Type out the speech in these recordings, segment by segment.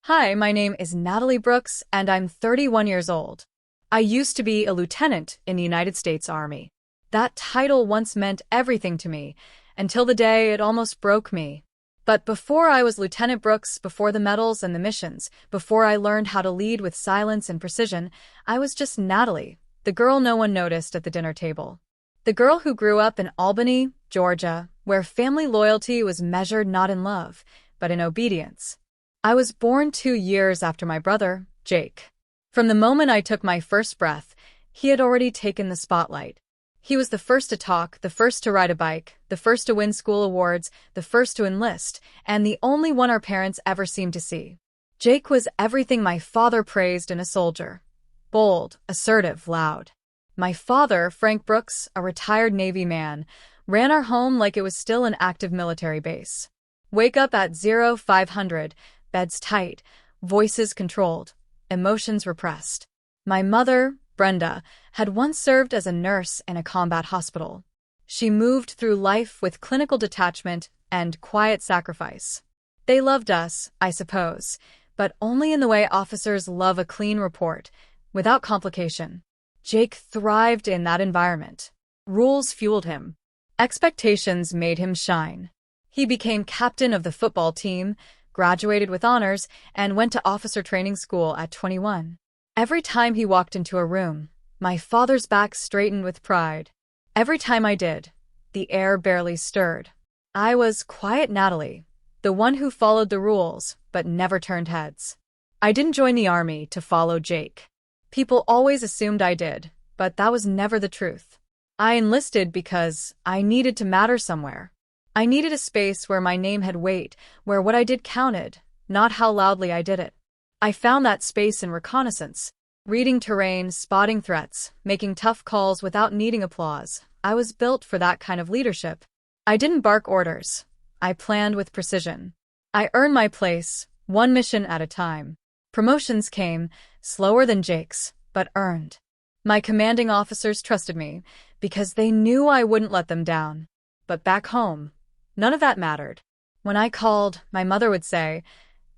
Hi, my name is Natalie Brooks, and I'm 31 years old. I used to be a lieutenant in the United States Army. That title once meant everything to me, until the day it almost broke me. But before I was Lieutenant Brooks, before the medals and the missions, before I learned how to lead with silence and precision, I was just Natalie, the girl no one noticed at the dinner table. The girl who grew up in Albany, Georgia, where family loyalty was measured not in love, but in obedience. I was born 2 years after my brother, Jake. From the moment I took my first breath, he had already taken the spotlight. He was the first to talk, the first to ride a bike, the first to win school awards, the first to enlist, and the only one our parents ever seemed to see. Jake was everything my father praised in a soldier. Bold, assertive, loud. My father, Frank Brooks, a retired Navy man, ran our home like it was still an active military base. Wake up at 0500, beds tight, voices controlled, emotions repressed. My mother, Brenda, had once served as a nurse in a combat hospital. She moved through life with clinical detachment and quiet sacrifice. They loved us, I suppose, but only in the way officers love a clean report, without complication. Jake thrived in that environment. Rules fueled him. Expectations made him shine. He became captain of the football team, graduated with honors, and went to officer training school at 21. Every time he walked into a room, my father's back straightened with pride. Every time I did, the air barely stirred. I was quiet Natalie, the one who followed the rules but never turned heads. I didn't join the army to follow Jake. People always assumed I did, but that was never the truth. I enlisted because I needed to matter somewhere. I needed a space where my name had weight, where what I did counted, not how loudly I did it. I found that space in reconnaissance, reading terrain, spotting threats, making tough calls without needing applause. I was built for that kind of leadership. I didn't bark orders. I planned with precision. I earned my place, one mission at a time. Promotions came, slower than Jake's, but earned. My commanding officers trusted me because they knew I wouldn't let them down. But back home, none of that mattered. When I called, my mother would say,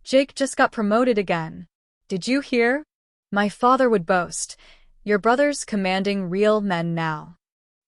"Jake just got promoted again. Did you hear?" My father would boast, "Your brother's commanding real men now."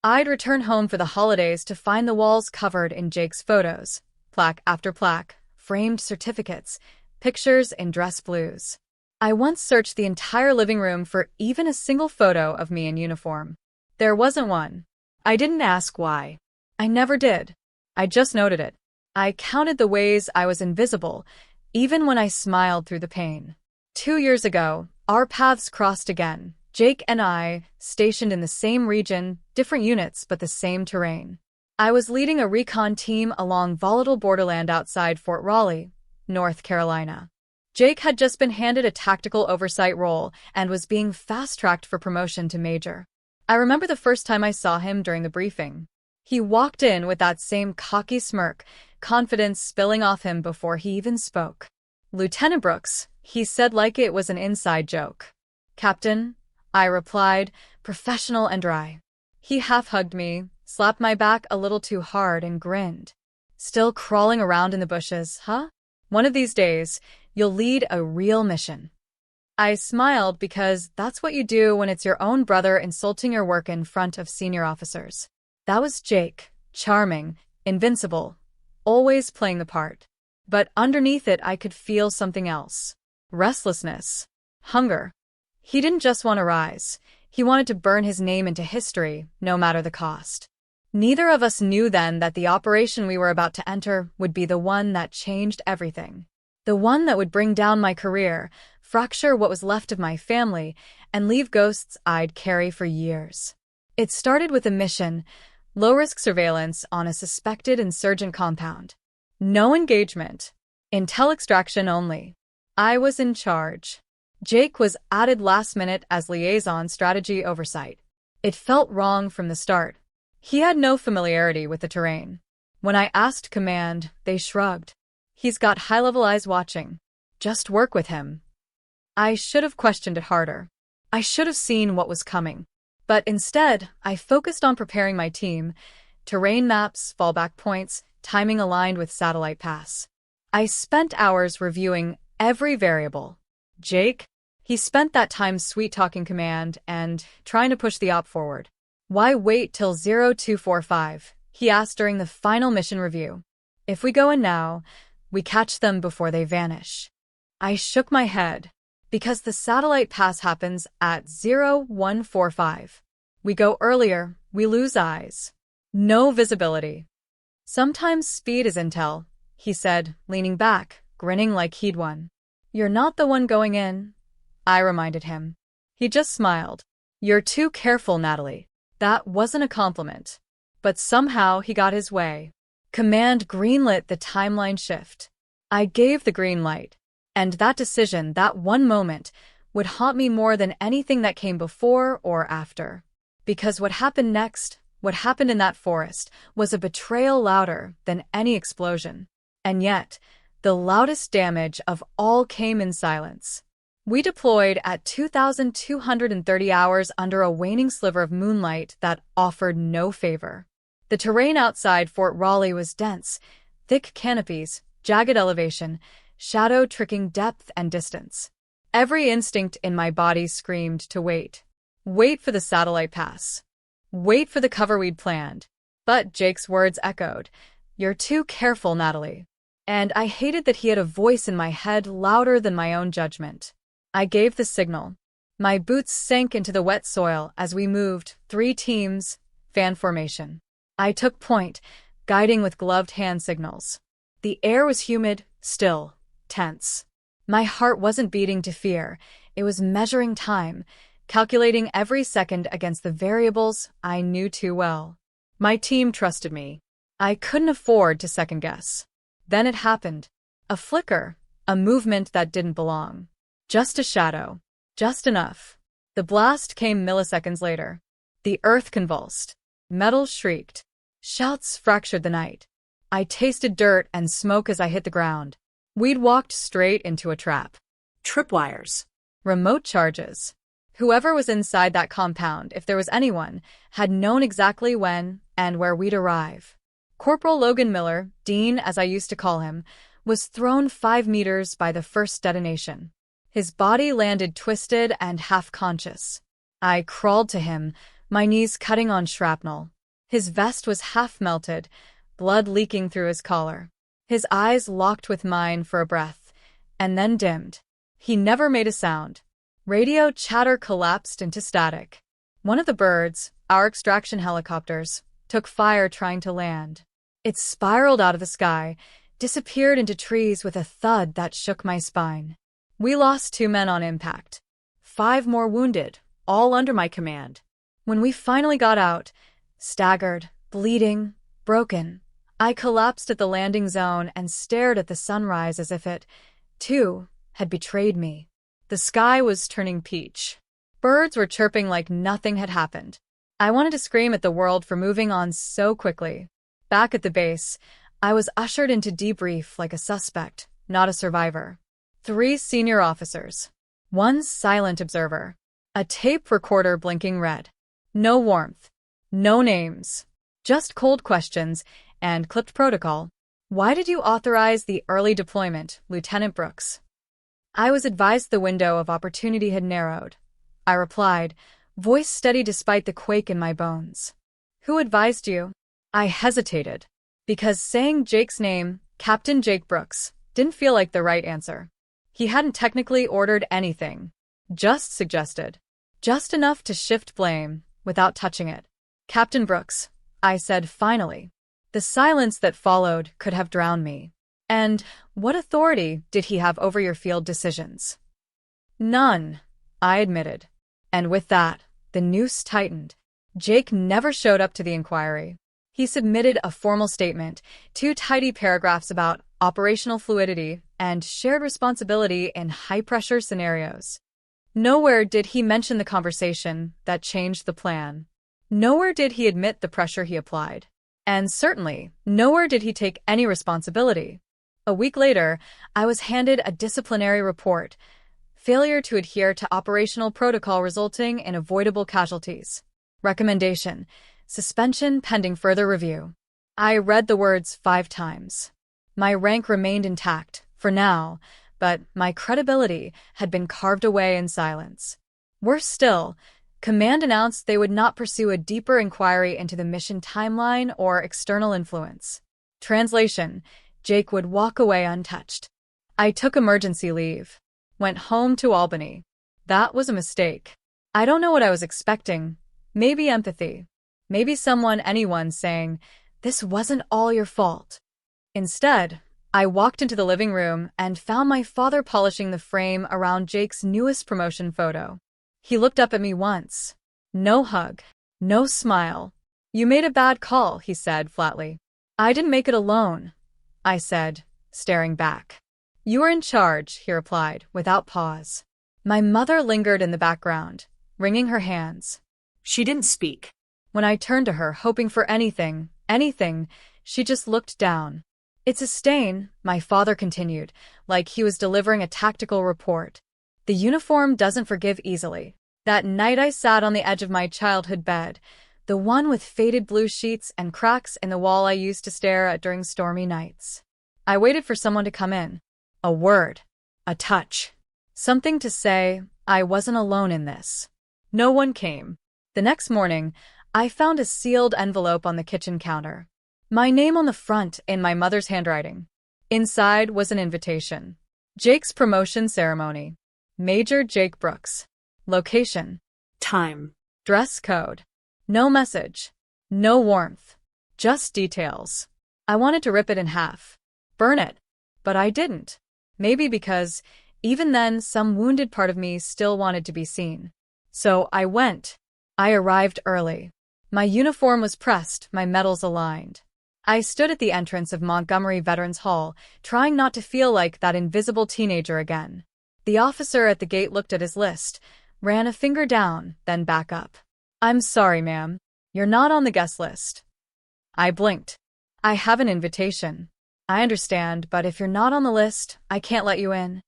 I'd return home for the holidays to find the walls covered in Jake's photos, plaque after plaque, framed certificates, pictures in dress blues. I once searched the entire living room for even a single photo of me in uniform. There wasn't one. I didn't ask why. I never did. I just noted it. I counted the ways I was invisible, even when I smiled through the pain. 2 years ago, our paths crossed again. Jake and I, stationed in the same region, different units but the same terrain. I was leading a recon team along volatile borderland outside Fort Raleigh, North Carolina. Jake had just been handed a tactical oversight role and was being fast-tracked for promotion to major. I remember the first time I saw him during the briefing. He walked in with that same cocky smirk, confidence spilling off him before he even spoke. "Lieutenant Brooks," he said like it was an inside joke. "Captain," I replied, professional and dry. He half-hugged me, slapped my back a little too hard, and grinned. "Still crawling around in the bushes, huh? One of these days, you'll lead a real mission." I smiled because that's what you do when it's your own brother insulting your work in front of senior officers. That was Jake, charming, invincible, always playing the part. But underneath it I could feel something else. Restlessness. Hunger. He didn't just want to rise. He wanted to burn his name into history, no matter the cost. Neither of us knew then that the operation we were about to enter would be the one that changed everything. The one that would bring down my career, fracture what was left of my family, and leave ghosts I'd carry for years. It started with a mission, low-risk surveillance on a suspected insurgent compound. No engagement. Intel extraction only. I was in charge. Jake was added last minute as liaison strategy oversight. It felt wrong from the start. He had no familiarity with the terrain. When I asked command, they shrugged. "He's got high-level eyes watching. Just work with him." I should have questioned it harder. I should have seen what was coming. But instead, I focused on preparing my team, terrain maps, fallback points, timing aligned with satellite paths. I spent hours reviewing every variable. Jake? He spent that time sweet-talking command and trying to push the op forward. Why wait till 0245? He asked during the final mission review. If we go in now, we catch them before they vanish. I shook my head. Because the satellite pass happens at 0145. We go earlier, we lose eyes. No visibility. Sometimes speed is intel, he said, leaning back, grinning like he'd won. You're not the one going in, I reminded him. He just smiled. You're too careful, Natalie. That wasn't a compliment. But somehow he got his way. Command greenlit the timeline shift. I gave the green light. And that decision, that one moment, would haunt me more than anything that came before or after. Because what happened next, what happened in that forest, was a betrayal louder than any explosion. And yet, the loudest damage of all came in silence. We deployed at 2,230 hours under a waning sliver of moonlight that offered no favor. The terrain outside Fort Raleigh was dense, thick canopies, jagged elevation, shadow tricking depth and distance. Every instinct in my body screamed to wait. Wait for the satellite pass. Wait for the cover we'd planned. But Jake's words echoed. You're too careful, Natalie. And I hated that he had a voice in my head louder than my own judgment. I gave the signal. My boots sank into the wet soil as we moved, 3 teams, fan formation. I took point, guiding with gloved hand signals. The air was humid, still, tense. My heart wasn't beating to fear, it was measuring time, calculating every second against the variables I knew too well. My team trusted me. I couldn't afford to second-guess. Then it happened. A flicker, a movement that didn't belong. Just a shadow. Just enough. The blast came milliseconds later. The earth convulsed. Metal shrieked. Shouts fractured the night. I tasted dirt and smoke as I hit the ground. We'd walked straight into a trap. Tripwires. Remote charges. Whoever was inside that compound, if there was anyone, had known exactly when and where we'd arrive. Corporal Logan Miller, Dean as I used to call him, was thrown 5 meters by the first detonation. His body landed twisted and half-conscious. I crawled to him, my knees cutting on shrapnel. His vest was half-melted, blood leaking through his collar. His eyes locked with mine for a breath, and then dimmed. He never made a sound. Radio chatter collapsed into static. One of the birds, our extraction helicopters, took fire trying to land. It spiraled out of the sky, disappeared into trees with a thud that shook my spine. We lost 2 men on impact. 5 more wounded, all under my command. When we finally got out, staggered, bleeding, broken, I collapsed at the landing zone and stared at the sunrise as if it, too, had betrayed me. The sky was turning peach. Birds were chirping like nothing had happened. I wanted to scream at the world for moving on so quickly. Back at the base, I was ushered into debrief like a suspect, not a survivor. 3 senior officers. 1 silent observer. A tape recorder blinking red. No warmth. No names. Just cold questions and clipped protocol. Why did you authorize the early deployment, Lieutenant Brooks? I was advised the window of opportunity had narrowed. I replied, voice steady despite the quake in my bones. Who advised you? I hesitated. Because saying Jake's name, Captain Jake Brooks, didn't feel like the right answer. He hadn't technically ordered anything. Just suggested. Just enough to shift blame, without touching it. Captain Brooks, I said finally. The silence that followed could have drowned me. And what authority did he have over your field decisions? None, I admitted. And with that, the noose tightened. Jake never showed up to the inquiry. He submitted a formal statement, 2 tidy paragraphs about operational fluidity and shared responsibility in high-pressure scenarios. Nowhere did he mention the conversation that changed the plan. Nowhere did he admit the pressure he applied. And certainly, nowhere did he take any responsibility. A week later, I was handed a disciplinary report. Failure to adhere to operational protocol resulting in avoidable casualties. Recommendation: suspension pending further review. I read the words 5 times. My rank remained intact, for now, but my credibility had been carved away in silence. Worse still, Command announced they would not pursue a deeper inquiry into the mission timeline or external influence. Translation: Jake would walk away untouched. I took emergency leave. Went home to Albany. That was a mistake. I don't know what I was expecting. Maybe empathy. Maybe anyone saying, "This wasn't all your fault." Instead, I walked into the living room and found my father polishing the frame around Jake's newest promotion photo. He looked up at me once. No hug. No smile. "You made a bad call," he said flatly. "I didn't make it alone," I said, staring back. "You were in charge," he replied, without pause. My mother lingered in the background, wringing her hands. She didn't speak. When I turned to her, hoping for anything, she just looked down. "It's a stain," my father continued, like he was delivering a tactical report. "The uniform doesn't forgive easily." That night I sat on the edge of my childhood bed, the one with faded blue sheets and cracks in the wall I used to stare at during stormy nights. I waited for someone to come in. A word. A touch. Something to say I wasn't alone in this. No one came. The next morning, I found a sealed envelope on the kitchen counter. My name on the front in my mother's handwriting. Inside was an invitation. Jake's promotion ceremony. Major Jake Brooks. Location. Time. Dress code. No message. No warmth. Just details. I wanted to rip it in half. Burn it. But I didn't. Maybe because, even then, some wounded part of me still wanted to be seen. So I went. I arrived early. My uniform was pressed, my medals aligned. I stood at the entrance of Montgomery Veterans Hall, trying not to feel like that invisible teenager again. The officer at the gate looked at his list, ran a finger down, then back up. "I'm sorry, ma'am. You're not on the guest list." I blinked. "I have an invitation." "I understand, but if you're not on the list, I can't let you in."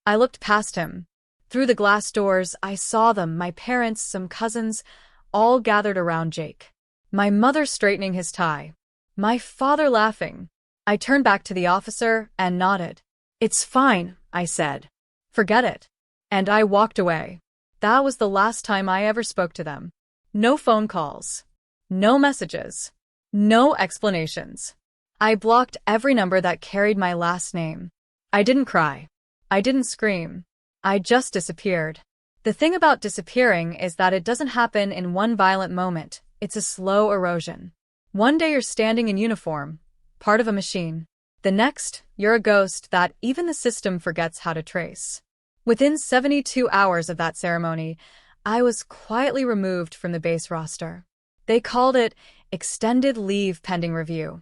I looked past him. Through the glass doors, I saw them, my parents, some cousins, all gathered around Jake. My mother straightening his tie. My father laughing. I turned back to the officer and nodded. "It's fine," I said. "Forget it." And I walked away. That was the last time I ever spoke to them. No phone calls. No messages. No explanations. I blocked every number that carried my last name. I didn't cry. I didn't scream. I just disappeared. The thing about disappearing is that it doesn't happen in one violent moment. It's a slow erosion. One day you're standing in uniform, part of a machine. The next, you're a ghost that even the system forgets how to trace. Within 72 hours of that ceremony, I was quietly removed from the base roster. They called it extended leave pending review.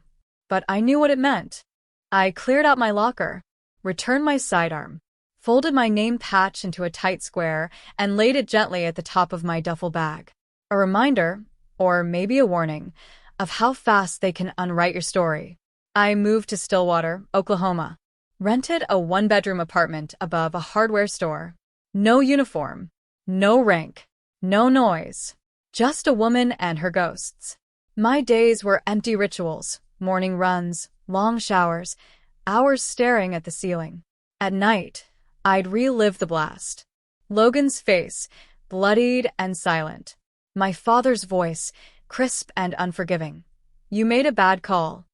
But I knew what it meant. I cleared out my locker, returned my sidearm, folded my name patch into a tight square, and laid it gently at the top of my duffel bag. A reminder, or maybe a warning, of how fast they can unwrite your story. I moved to Stillwater, Oklahoma. Rented a one-bedroom apartment above a hardware store. No uniform. No rank. No noise. Just a woman and her ghosts. My days were empty rituals, morning runs, long showers, hours staring at the ceiling. At night, I'd relive the blast. Logan's face, bloodied and silent. My father's voice, crisp and unforgiving. "You made a bad call."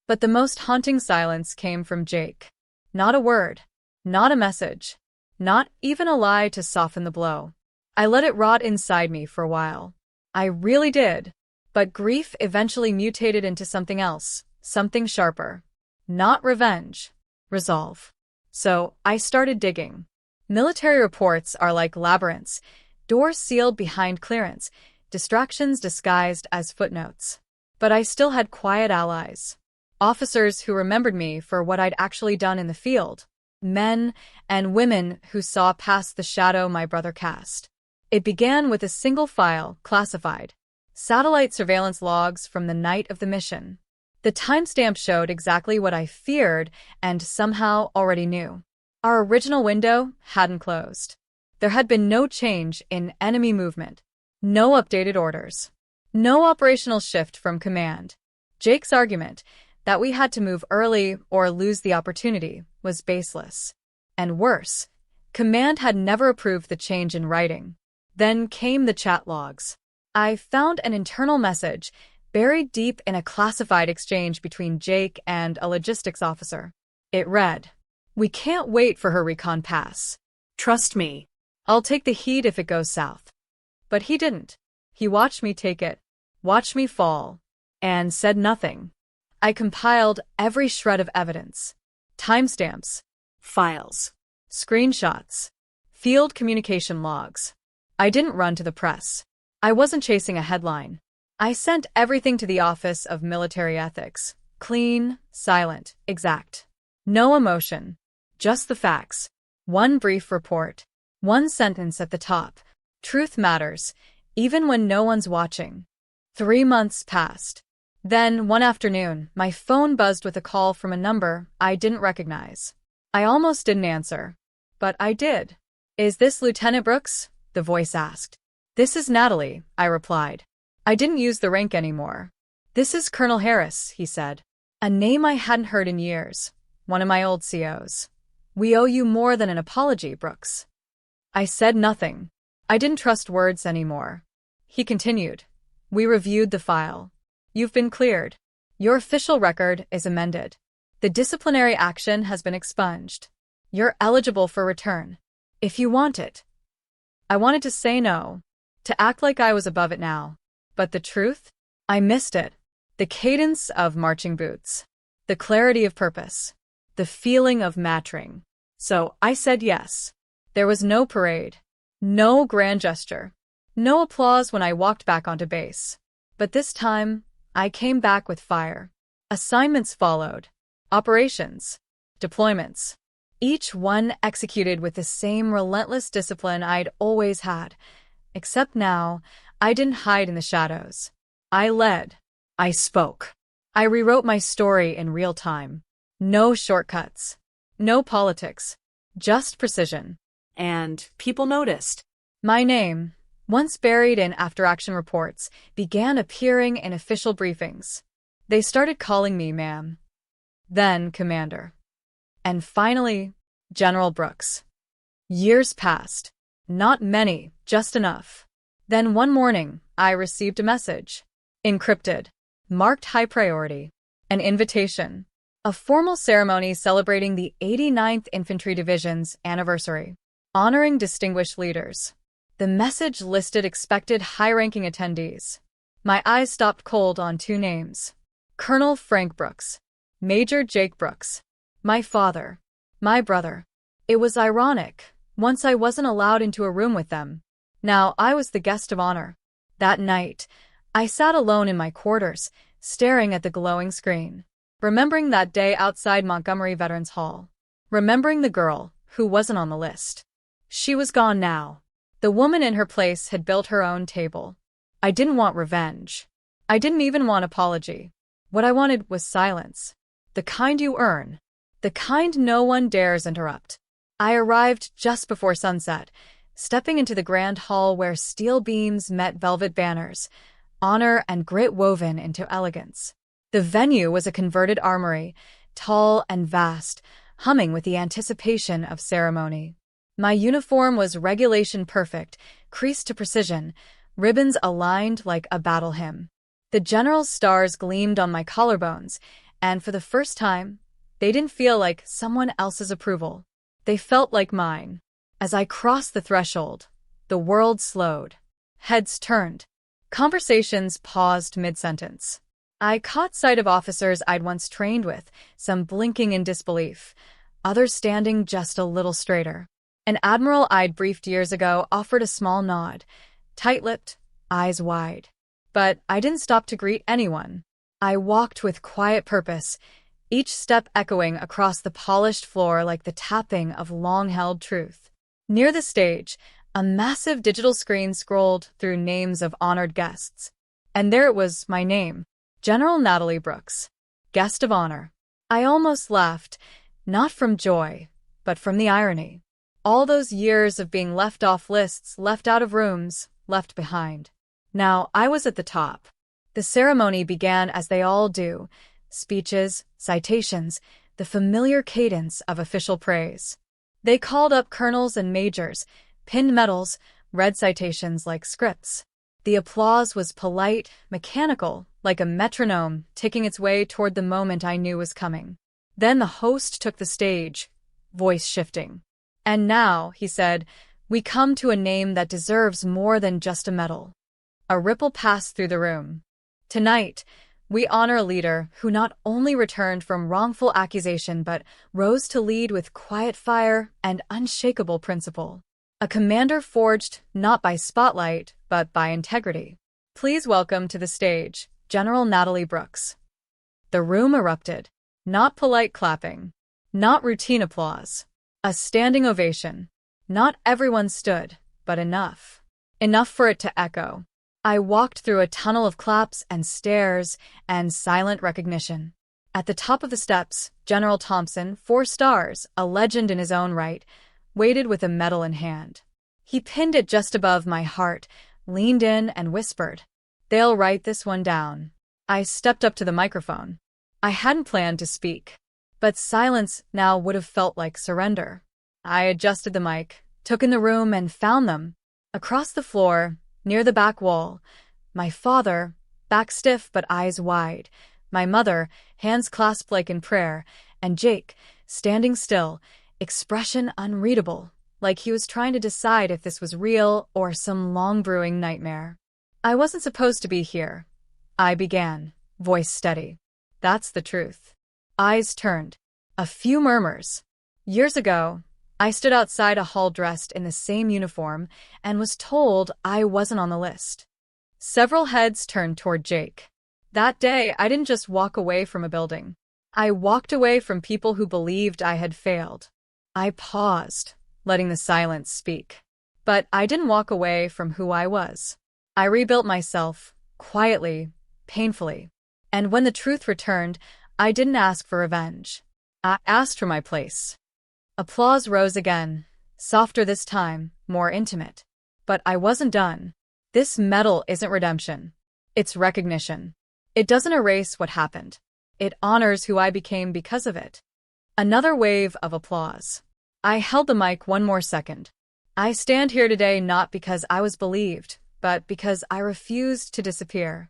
But the most haunting silence came from Jake. Not a word. Not a message. Not even a lie to soften the blow. I let it rot inside me for a while. I really did. But grief eventually mutated into something else, something sharper. Not revenge. Resolve. So I started digging. Military reports are like labyrinths, doors sealed behind clearance, distractions disguised as footnotes. But I still had quiet allies. Officers who remembered me for what I'd actually done in the field. Men and women who saw past the shadow my brother cast. It began with a single file, classified. Satellite surveillance logs from the night of the mission. The timestamp showed exactly what I feared and somehow already knew. Our original window hadn't closed. There had been no change in enemy movement. No updated orders. No operational shift from command. Jake's argument, that we had to move early or lose the opportunity, was baseless. And worse, Command had never approved the change in writing. Then came the chat logs. I found an internal message buried deep in a classified exchange between Jake and a logistics officer. It read, "We can't wait for her recon pass. Trust me. I'll take the heat if it goes south." But he didn't. He watched me take it, watched me fall, and said nothing. I compiled every shred of evidence. Timestamps, Files. screenshots, field communication logs. I didn't run to the press. I wasn't chasing a headline. I sent everything to the Office of Military Ethics. Clean, silent, exact. No emotion. Just the facts. One brief report. One sentence at the top. Truth matters, even when no one's watching. 3 months passed. Then, one afternoon, my phone buzzed with a call from a number I didn't recognize. I almost didn't answer. But I did. "Is this Lieutenant Brooks?" the voice asked. "This is Natalie," I replied. I didn't use the rank anymore. "This is Colonel Harris," he said. A name I hadn't heard in years. One of my old COs. "We owe you more than an apology, Brooks." I said nothing. I didn't trust words anymore. He continued. "We reviewed the file. You've been cleared. Your official record is amended. The disciplinary action has been expunged. You're eligible for return. If you want it." I wanted to say no, to act like I was above it now. But the truth? I missed it. The cadence of marching boots. The clarity of purpose. The feeling of matching. So I said yes. There was no parade. No grand gesture. No applause when I walked back onto base. But this time, I came back with fire. Assignments followed. Operations. Deployments. Each one executed with the same relentless discipline I'd always had. Except now, I didn't hide in the shadows. I led. I spoke. I rewrote my story in real time. No shortcuts. No politics. Just precision. And people noticed. My name, once buried in after-action reports, began appearing in official briefings. They started calling me ma'am. Then Commander. And finally, General Brooks. Years passed. Not many, just enough. Then one morning, I received a message. Encrypted. Marked high priority. An invitation. A formal ceremony celebrating the 89th Infantry Division's anniversary. Honoring distinguished leaders. The message listed expected high-ranking attendees. My eyes stopped cold on 2 names. Colonel Frank Brooks. Major Jake Brooks. My father. My brother. It was ironic. Once I wasn't allowed into a room with them. Now I was the guest of honor. That night, I sat alone in my quarters, staring at the glowing screen. Remembering that day outside Montgomery Veterans Hall. Remembering the girl who wasn't on the list. She was gone now. The woman in her place had built her own table. I didn't want revenge. I didn't even want apology. What I wanted was silence. The kind you earn. The kind no one dares interrupt. I arrived just before sunset, stepping into the grand hall where steel beams met velvet banners, honor and grit woven into elegance. The venue was a converted armory, tall and vast, humming with the anticipation of ceremony. My uniform was regulation perfect, creased to precision, ribbons aligned like a battle hymn. The general's stars gleamed on my collarbones, and for the first time, they didn't feel like someone else's approval. They felt like mine. As I crossed the threshold, the world slowed. Heads turned. Conversations paused mid-sentence. I caught sight of officers I'd once trained with, some blinking in disbelief, others standing just a little straighter. An admiral I'd briefed years ago offered a small nod, tight-lipped, eyes wide. But I didn't stop to greet anyone. I walked with quiet purpose, each step echoing across the polished floor like the tapping of long-held truth. Near the stage, a massive digital screen scrolled through names of honored guests. And there it was, my name, General Natalie Brooks, guest of honor. I almost laughed, not from joy, but from the irony. All those years of being left off lists, left out of rooms, left behind. Now I was at the top. The ceremony began as they all do. Speeches, citations, the familiar cadence of official praise. They called up colonels and majors, pinned medals, read citations like scripts. The applause was polite, mechanical, like a metronome ticking its way toward the moment I knew was coming. Then the host took the stage, voice shifting. "And now," he said, "we come to a name that deserves more than just a medal." A ripple passed through the room. "Tonight, we honor a leader who not only returned from wrongful accusation but rose to lead with quiet fire and unshakable principle. A commander forged not by spotlight, but by integrity. Please welcome to the stage, General Natalie Brooks." The room erupted. Not polite clapping. Not routine applause. A standing ovation. Not everyone stood, but enough. Enough for it to echo. I walked through a tunnel of claps and stares and silent recognition. At the top of the steps, General Thompson, 4 stars, a legend in his own right, waited with a medal in hand. He pinned it just above my heart, leaned in and whispered, "They'll write this one down." I stepped up to the microphone. I hadn't planned to speak, but silence now would have felt like surrender. I adjusted the mic, took in the room, and found them. Across the floor, near the back wall, my father, back stiff but eyes wide, my mother, hands clasped like in prayer, and Jake, standing still, expression unreadable, like he was trying to decide if this was real or some long-brewing nightmare. "I wasn't supposed to be here," I began, voice steady. "That's the truth." Eyes turned. A few murmurs. "Years ago, I stood outside a hall dressed in the same uniform and was told I wasn't on the list." Several heads turned toward Jake. "That day, I didn't just walk away from a building. I walked away from people who believed I had failed." I paused, letting the silence speak. But I didn't walk away from who I was. I rebuilt myself, quietly, painfully. And when the truth returned, I didn't ask for revenge. I asked for my place. Applause rose again, softer this time, more intimate. But I wasn't done. This medal isn't redemption. It's recognition. It doesn't erase what happened. It honors who I became because of it. Another wave of applause. I held the mic one more second. I stand here today not because I was believed, but because I refused to disappear.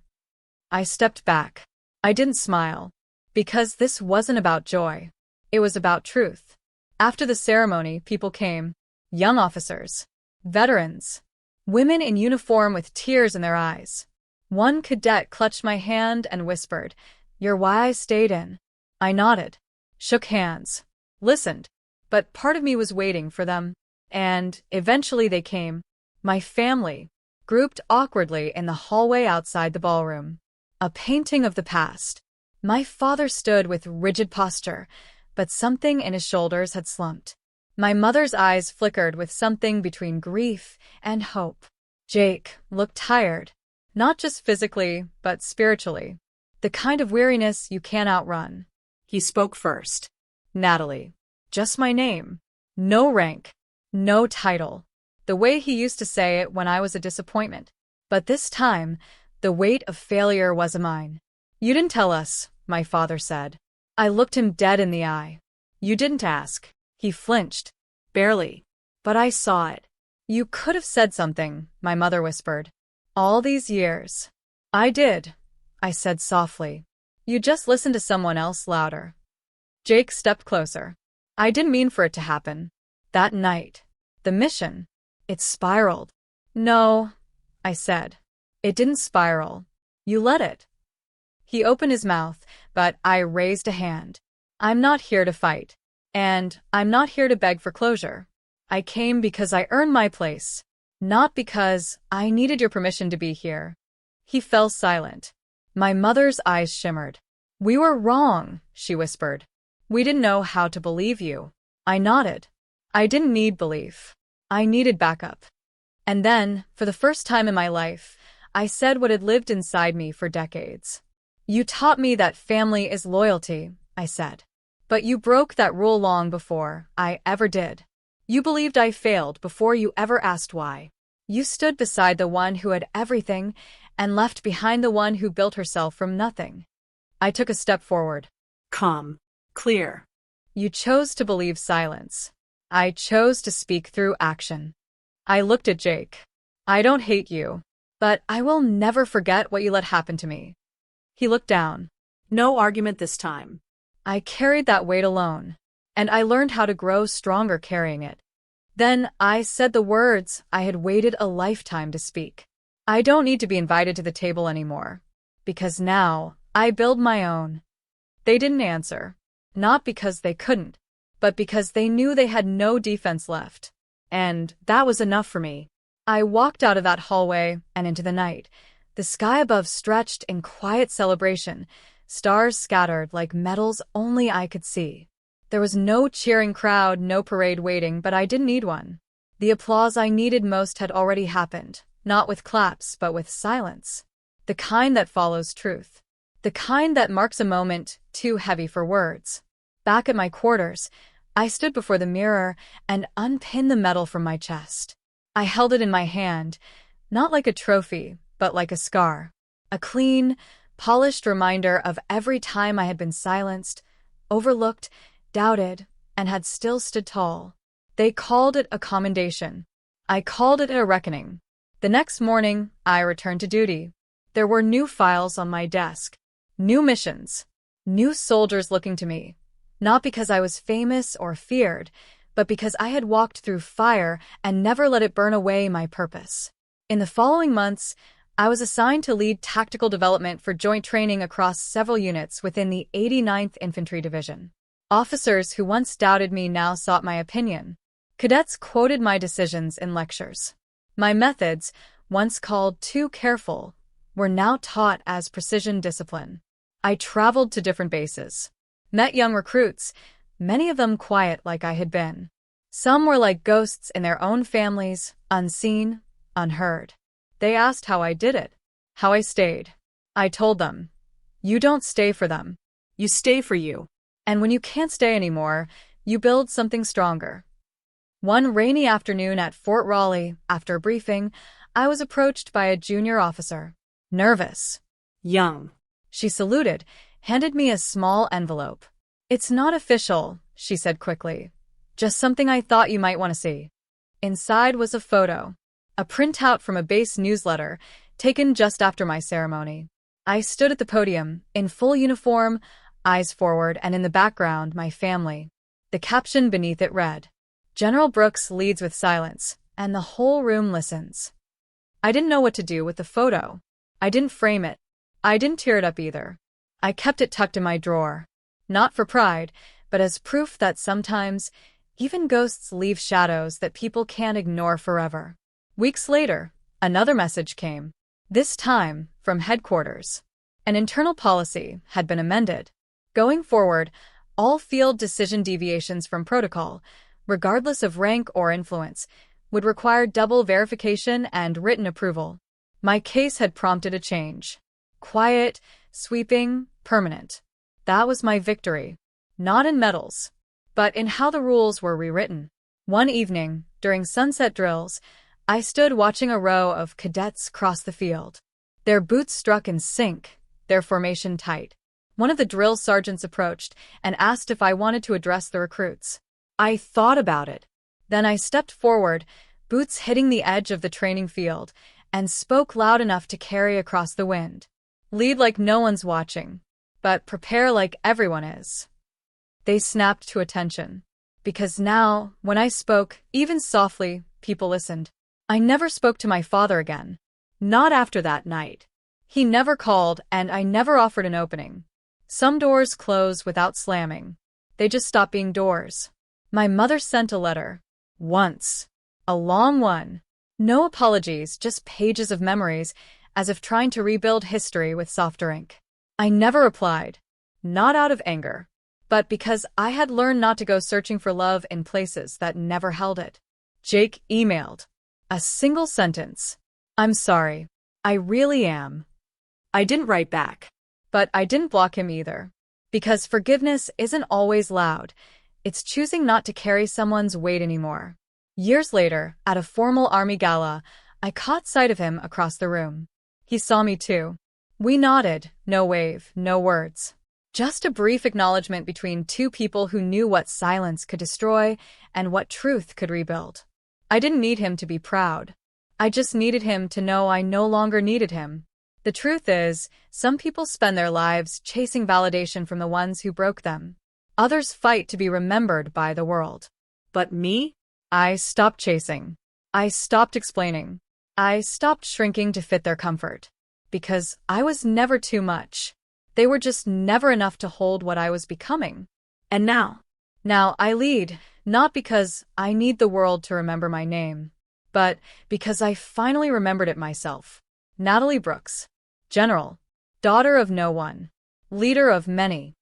I stepped back. I didn't smile, because this wasn't about joy. It was about truth. After the ceremony, people came. Young officers. Veterans. Women in uniform with tears in their eyes. One cadet clutched my hand and whispered, "You're why I stayed in." I nodded, shook hands, listened, but part of me was waiting for them. And eventually they came. My family, grouped awkwardly in the hallway outside the ballroom. A painting of the past. My father stood with rigid posture, but something in his shoulders had slumped. My mother's eyes flickered with something between grief and hope. Jake looked tired, not just physically, but spiritually. The kind of weariness you can't outrun. He spoke first. "Natalie." Just my name. No rank. No title. The way he used to say it when I was a disappointment. But this time, the weight of failure was mine. "You didn't tell us," my father said. I looked him dead in the eye. "You didn't ask." He flinched. "Barely. But I saw it." "You could have said something," my mother whispered. "All these years." "I did," I said softly. "You just listened to someone else louder." Jake stepped closer. "I didn't mean for it to happen. That night. The mission. It spiraled." "No," I said. "It didn't spiral. You let it." He opened his mouth, but I raised a hand. "I'm not here to fight. And I'm not here to beg for closure. I came because I earned my place, not because I needed your permission to be here." He fell silent. My mother's eyes shimmered. "We were wrong," she whispered. "We didn't know how to believe you." I nodded. I didn't need belief. I needed backup. And then, for the first time in my life, I said what had lived inside me for decades. "You taught me that family is loyalty," I said. "But you broke that rule long before I ever did. You believed I failed before you ever asked why. You stood beside the one who had everything and left behind the one who built herself from nothing." I took a step forward. Calm. Clear. "You chose to believe silence." I chose to speak through action. I looked at Jake. I don't hate you, but I will never forget what you let happen to me. He looked down. No argument this time. I carried that weight alone, and I learned how to grow stronger carrying it. Then I said the words I had waited a lifetime to speak. I don't need to be invited to the table anymore, because now I build my own. They didn't answer, not because they couldn't, but because they knew they had no defense left. And that was enough for me. I walked out of that hallway and into the night. The sky above stretched in quiet celebration, stars scattered like medals only I could see. There was no cheering crowd, no parade waiting, but I didn't need one. The applause I needed most had already happened, not with claps, but with silence. The kind that follows truth. The kind that marks a moment too heavy for words. Back at my quarters, I stood before the mirror and unpinned the medal from my chest. I held it in my hand, not like a trophy, but like a scar. A clean, polished reminder of every time I had been silenced, overlooked, doubted, and had still stood tall. They called it a commendation. I called it a reckoning. The next morning, I returned to duty. There were new files on my desk, new missions, new soldiers looking to me, not because I was famous or feared, but because I had walked through fire and never let it burn away my purpose. In the following months, I was assigned to lead tactical development for joint training across several units within the 89th Infantry Division. Officers who once doubted me now sought my opinion. Cadets quoted my decisions in lectures. My methods, once called too careful, were now taught as precision discipline. I traveled to different bases, met young recruits, many of them quiet like I had been. Some were like ghosts in their own families, unseen, unheard. They asked how I did it, how I stayed. I told them, you don't stay for them. You stay for you. And when you can't stay anymore, you build something stronger. One rainy afternoon at Fort Raleigh, after a briefing, I was approached by a junior officer. Nervous. Young. She saluted, handed me a small envelope. It's not official, she said quickly. Just something I thought you might want to see. Inside was a photo, a printout from a base newsletter, taken just after my ceremony. I stood at the podium, in full uniform, eyes forward, and in the background, my family. The caption beneath it read, General Brooks leads with silence, and the whole room listens. I didn't know what to do with the photo. I didn't frame it. I didn't tear it up either. I kept it tucked in my drawer. Not for pride, but as proof that sometimes, even ghosts leave shadows that people can't ignore forever. Weeks later, another message came. This time, from headquarters. An internal policy had been amended. Going forward, all field decision deviations from protocol, regardless of rank or influence, would require double verification and written approval. My case had prompted a change. Quiet, sweeping, permanent. That was my victory. Not in medals, but in how the rules were rewritten. One evening, during sunset drills, I stood watching a row of cadets cross the field. Their boots struck in sync, their formation tight. One of the drill sergeants approached and asked if I wanted to address the recruits. I thought about it. Then I stepped forward, boots hitting the edge of the training field, and spoke loud enough to carry across the wind. Lead like no one's watching, but prepare like everyone is. They snapped to attention. Because now, when I spoke, even softly, people listened. I never spoke to my father again. Not after that night. He never called, and I never offered an opening. Some doors close without slamming. They just stop being doors. My mother sent a letter. Once. A long one. No apologies, just pages of memories, as if trying to rebuild history with softer ink. I never replied. Not out of anger, but because I had learned not to go searching for love in places that never held it. Jake emailed. A single sentence. I'm sorry. I really am. I didn't write back. But I didn't block him either. Because forgiveness isn't always loud. It's choosing not to carry someone's weight anymore. Years later, at a formal Army gala, I caught sight of him across the room. He saw me too. We nodded, no wave, no words. Just a brief acknowledgement between two people who knew what silence could destroy and what truth could rebuild. I didn't need him to be proud. I just needed him to know I no longer needed him. The truth is, some people spend their lives chasing validation from the ones who broke them. Others fight to be remembered by the world. But me? I stopped chasing. I stopped explaining. I stopped shrinking to fit their comfort. Because I was never too much. They were just never enough to hold what I was becoming. And now? Now I lead, not because I need the world to remember my name, but because I finally remembered it myself. Natalie Brooks. General. Daughter of no one. Leader of many.